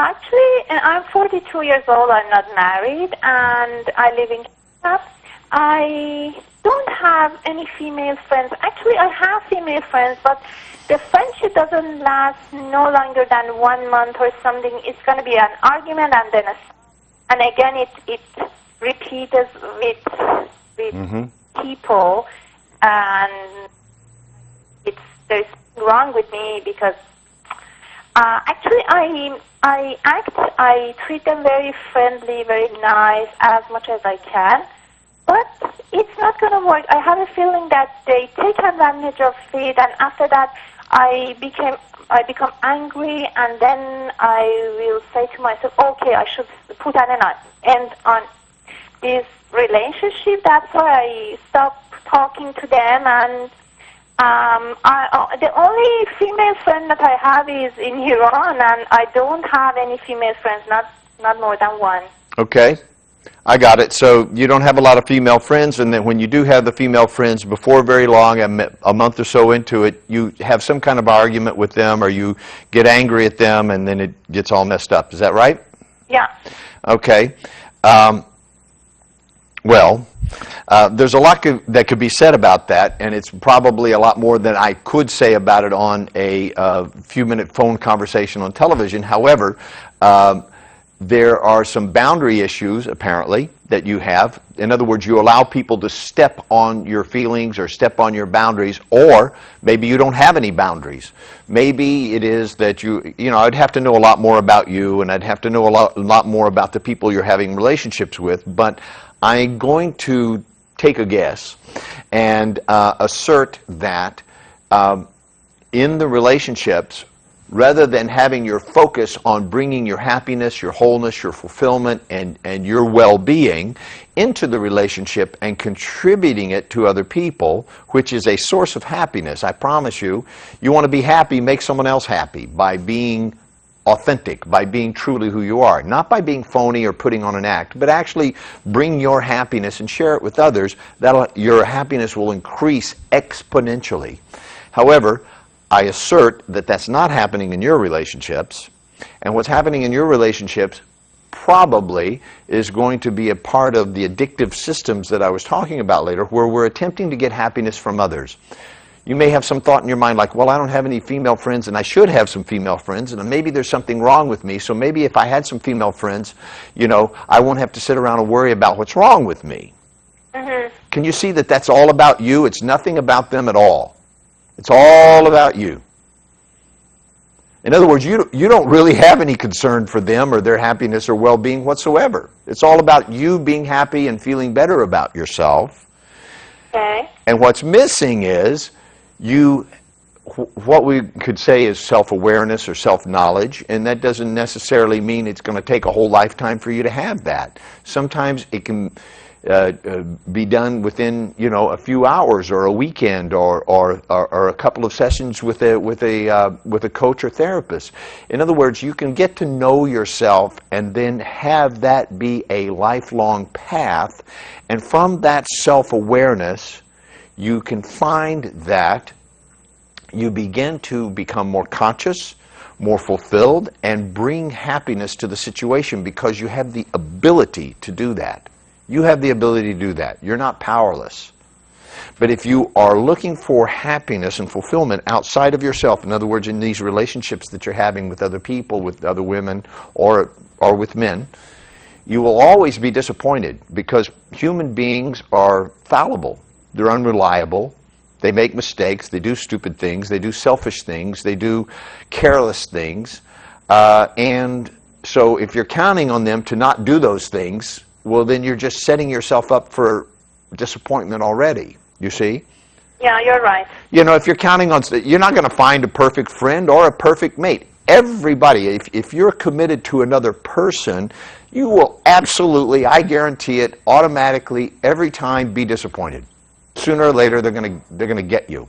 Actually, I'm 42 years old. I'm not married, and I live in Canada. I don't have any female friends. Actually, I have female friends, but the friendship doesn't last no longer than 1 month or something. It's going to be an argument, and then and again it repeats with people, and there's something wrong with me because actually I treat them very friendly, very nice, as much as I can. But it's not going to work. I have a feeling that they take advantage of it, and after that, I become angry, and then I will say to myself, okay, I should put an end on this relationship. That's why I stopped talking to them, and the only female friend that I have is in Iran, and I don't have any female friends, not more than one. Okay. I got it. So you don't have a lot of female friends, and then when you do have the female friends, before very long, a month or so into it, you have some kind of argument with them, or you get angry at them, and then it gets all messed up. Is that right? Yeah. Okay. Well, there's a lot that could be said about that, and it's probably a lot more than I could say about it on a few-minute phone conversation on television. However, there are some boundary issues, apparently, that you have. In other words, you allow people to step on your feelings or step on your boundaries, or maybe you don't have any boundaries. Maybe it is that I'd have to know a lot more about you, and I'd have to know a lot more about the people you're having relationships with, but I'm going to take a guess and assert that in the relationships, rather than having your focus on bringing your happiness, your wholeness, your fulfillment, and your well-being into the relationship and contributing it to other people, which is a source of happiness. I promise you, you want to be happy, make someone else happy by being authentic, by being truly who you are. Not by being phony or putting on an act, but actually bring your happiness and share it with others. Your happiness will increase exponentially. However, I assert that that's not happening in your relationships, and what's happening in your relationships probably is going to be a part of the addictive systems that I was talking about later, where we're attempting to get happiness from others. You may have some thought in your mind like, well, I don't have any female friends, and I should have some female friends, and maybe there's something wrong with me, so maybe if I had some female friends, I won't have to sit around and worry about what's wrong with me. Can you see that that's all about you? It's nothing about them at all. It's all about you. In other words, you don't really have any concern for them or their happiness or well-being whatsoever. It's all about you being happy and feeling better about yourself. Okay. And what's missing is what we could say is self-awareness or self-knowledge, and that doesn't necessarily mean it's going to take a whole lifetime for you to have that. Sometimes it can be done within a few hours or a weekend or a couple of sessions with a coach or therapist. In other words, you can get to know yourself and then have that be a lifelong path, and from that self-awareness you can find that you begin to become more conscious, more fulfilled, and bring happiness to the situation because you have the ability to do that. You have the ability to do that. You're not powerless. But if you are looking for happiness and fulfillment outside of yourself, in other words, in these relationships that you're having with other people, with other women, or with men, you will always be disappointed because human beings are fallible. They're unreliable. They make mistakes. They do stupid things. They do selfish things. They do careless things. And so if you're counting on them to not do those things, well, then you're just setting yourself up for disappointment already, you see? Yeah, you're right. If you're counting on, you're not going to find a perfect friend or a perfect mate. Everybody, if you're committed to another person, you will absolutely, I guarantee it, automatically, every time be disappointed. Sooner or later, they're going to get you.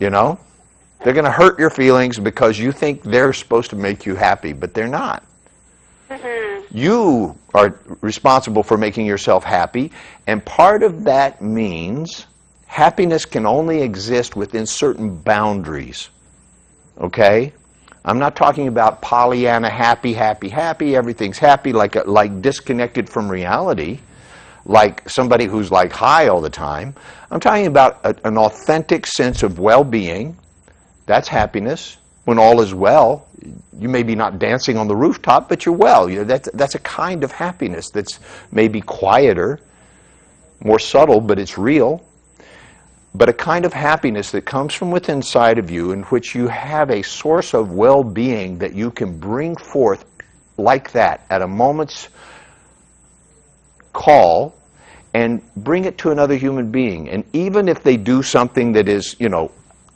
They're going to hurt your feelings because you think they're supposed to make you happy, but they're not. You are responsible for making yourself happy, and part of that means happiness can only exist within certain boundaries. Okay? I'm not talking about Pollyanna, happy, happy, happy, everything's happy, like disconnected from reality, like somebody who's like high all the time. I'm talking about an authentic sense of well-being. That's happiness. When all is well, you may be not dancing on the rooftop, but you're well. That's a kind of happiness that's maybe quieter, more subtle, but it's real. But a kind of happiness that comes from within inside of you, in which you have a source of well-being that you can bring forth like that at a moment's call and bring it to another human being. And even if they do something that is,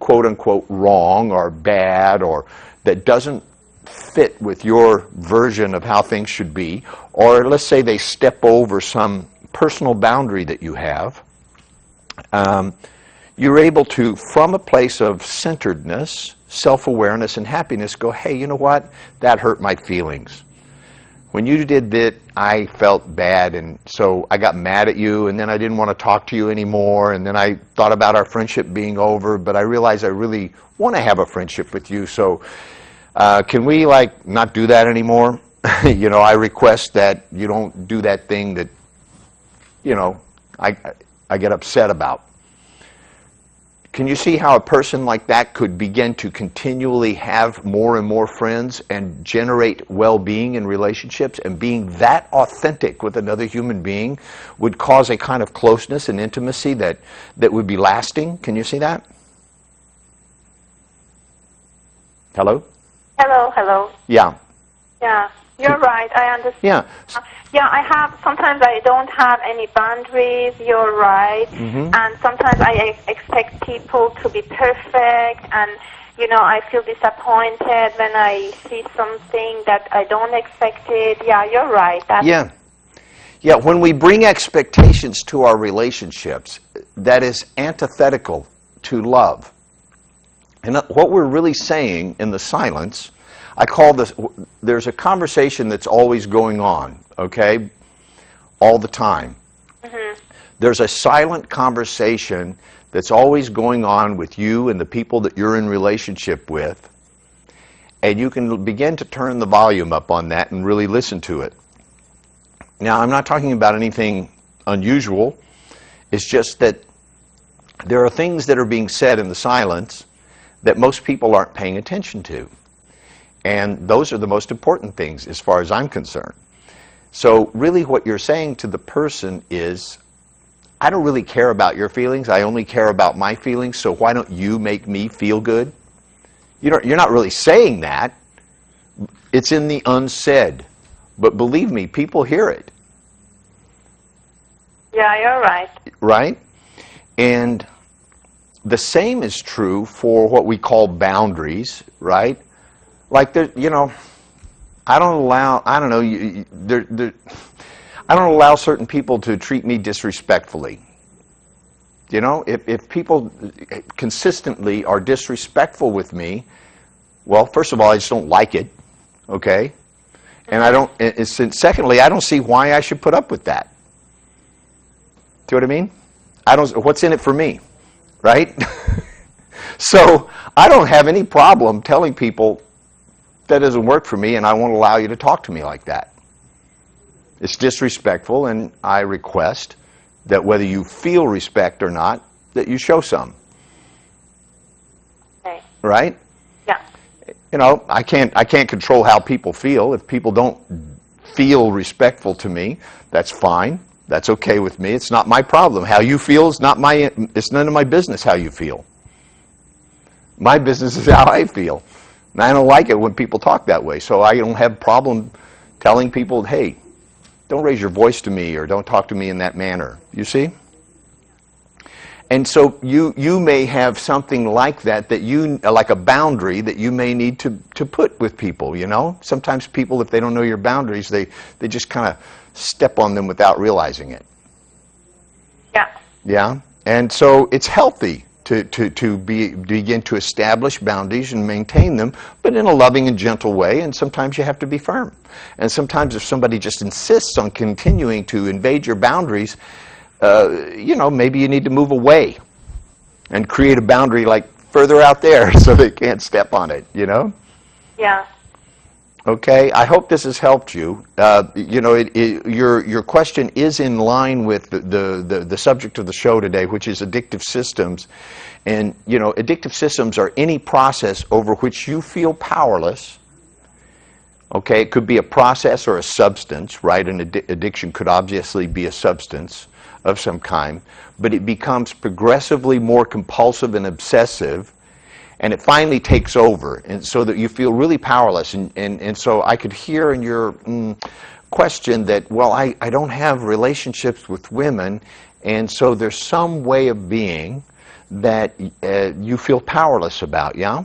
quote unquote wrong or bad or that doesn't fit with your version of how things should be, or let's say they step over some personal boundary that you have, you're able to, from a place of centeredness, self-awareness, and happiness, go, hey, you know what? That hurt my feelings. When you did that, I felt bad, and so I got mad at you, and then I didn't want to talk to you anymore, and then I thought about our friendship being over, but I realized I really want to have a friendship with you, so can we, not do that anymore? I request that you don't do that thing that, I get upset about. Can you see how a person like that could begin to continually have more and more friends and generate well-being in relationships, and being that authentic with another human being would cause a kind of closeness and intimacy that would be lasting? Can you see that? Hello? Hello. Yeah. Yeah, you're right. I understand. Yeah. Sometimes I don't have any boundaries, you're right. Mm-hmm. And sometimes I expect people to be perfect, and, I feel disappointed when I see something that I don't expect it. Yeah, you're right. Yeah, when we bring expectations to our relationships, that is antithetical to love. And what we're really saying in the silence, I call this, there's a conversation that's always going on, okay, all the time. Mm-hmm. There's a silent conversation that's always going on with you and the people that you're in relationship with, and you can begin to turn the volume up on that and really listen to it. Now, I'm not talking about anything unusual. It's just that there are things that are being said in the silence that most people aren't paying attention to. And those are the most important things as far as I'm concerned. So really what you're saying to the person is, I don't really care about your feelings, I only care about my feelings, so why don't you make me feel good? You're not really saying that. It's in the unsaid. But believe me, people hear it. Yeah, you're right. Right? And the same is true for what we call boundaries, right? Like, I don't allow certain people to treat me disrespectfully. If people consistently are disrespectful with me, well, first of all, I just don't like it, okay? And secondly, I don't see why I should put up with that. Do you know what I mean? What's in it for me, right? So I don't have any problem telling people that doesn't work for me, and I won't allow you to talk to me like that. It's disrespectful, and I request that whether you feel respect or not, that you show some. Okay. Right? Yeah. I can't control how people feel. If people don't feel respectful to me, that's fine. That's okay with me. It's not my problem. How you feel is it's none of my business how you feel. My business is how I feel. And I don't like it when people talk that way, so I don't have a problem telling people, hey, don't raise your voice to me or don't talk to me in that manner. You see? And so you may have something like that like a boundary that you may need to put with people, Sometimes people, if they don't know your boundaries, they just kind of step on them without realizing it. Yeah. Yeah? And so it's healthy to begin to establish boundaries and maintain them, but in a loving and gentle way, and sometimes you have to be firm. And sometimes if somebody just insists on continuing to invade your boundaries, maybe you need to move away and create a boundary like further out there so they can't step on it, Yeah. Okay, I hope this has helped you. You know, your question is in line with the subject of the show today, which is addictive systems. And, you know, addictive systems are any process over which you feel powerless. Okay, it could be a process or a substance, right? An addiction could obviously be a substance of some kind, but it becomes progressively more compulsive and obsessive, and it finally takes over, and so that you feel really powerless. And so I could hear in your question that, well, I don't have relationships with women, and so there's some way of being that you feel powerless about, yeah?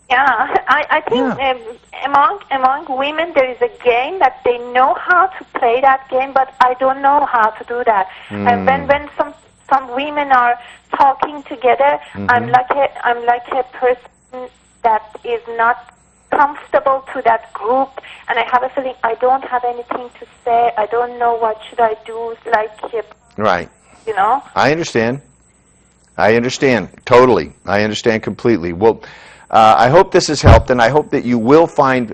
Yeah, I think among women there is a game that they know how to play that game, but I don't know how to do that. And when some women are talking together, I'm like a person that is not comfortable to that group, and I have a feeling I don't have anything to say. I don't know what should I do. Right. You know. I understand. I understand totally. I understand completely. Well, I hope this has helped, and I hope that you will find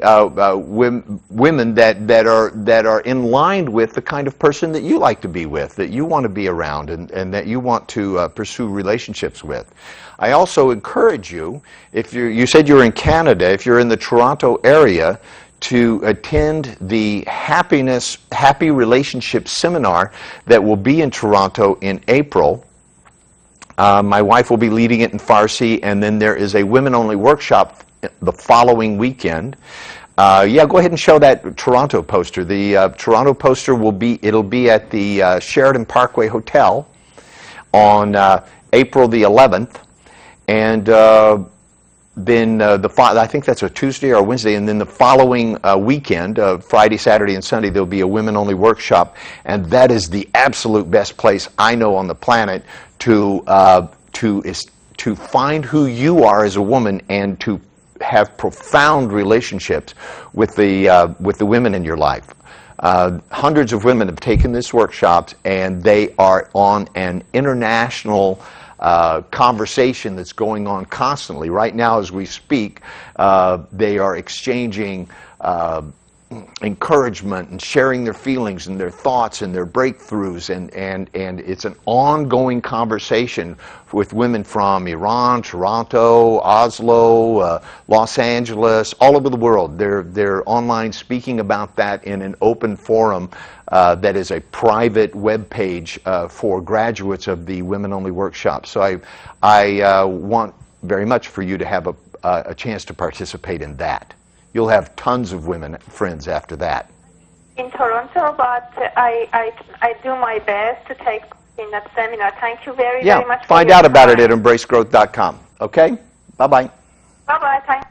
women that are in line with the kind of person that you like to be with, that you want to be around, and that you want to pursue relationships with. I also encourage you, if you said you're in Canada, if you're in the Toronto area, to attend the Happy Relationship Seminar that will be in Toronto in April. My wife will be leading it in Farsi, and then there is a women-only workshop the following weekend. Yeah, go ahead and show that Toronto poster. The Toronto poster it'll be at the Sheridan Parkway Hotel on April the 11th, and then I think that's a Tuesday or a Wednesday, and then the following weekend, Friday, Saturday, and Sunday, there'll be a women-only workshop, and that is the absolute best place I know on the planet to find who you are as a woman and to have profound relationships with the women in your life. Hundreds of women have taken this workshop, and they are on an international conversation that's going on constantly. Right now, as we speak, they are exchanging encouragement and sharing their feelings and their thoughts and their breakthroughs, and it's an ongoing conversation with women from Iran, Toronto, Oslo, Los Angeles, all over the world. They're online speaking about that in an open forum that is a private web page for graduates of the women-only workshop. So I want very much for you to have a chance to participate in that. You'll have tons of women friends after that. In Toronto, but I do my best to take in that seminar. Thank you very much. Yeah, find out about it at embracegrowth.com. Okay? Bye-bye. Bye-bye. Thank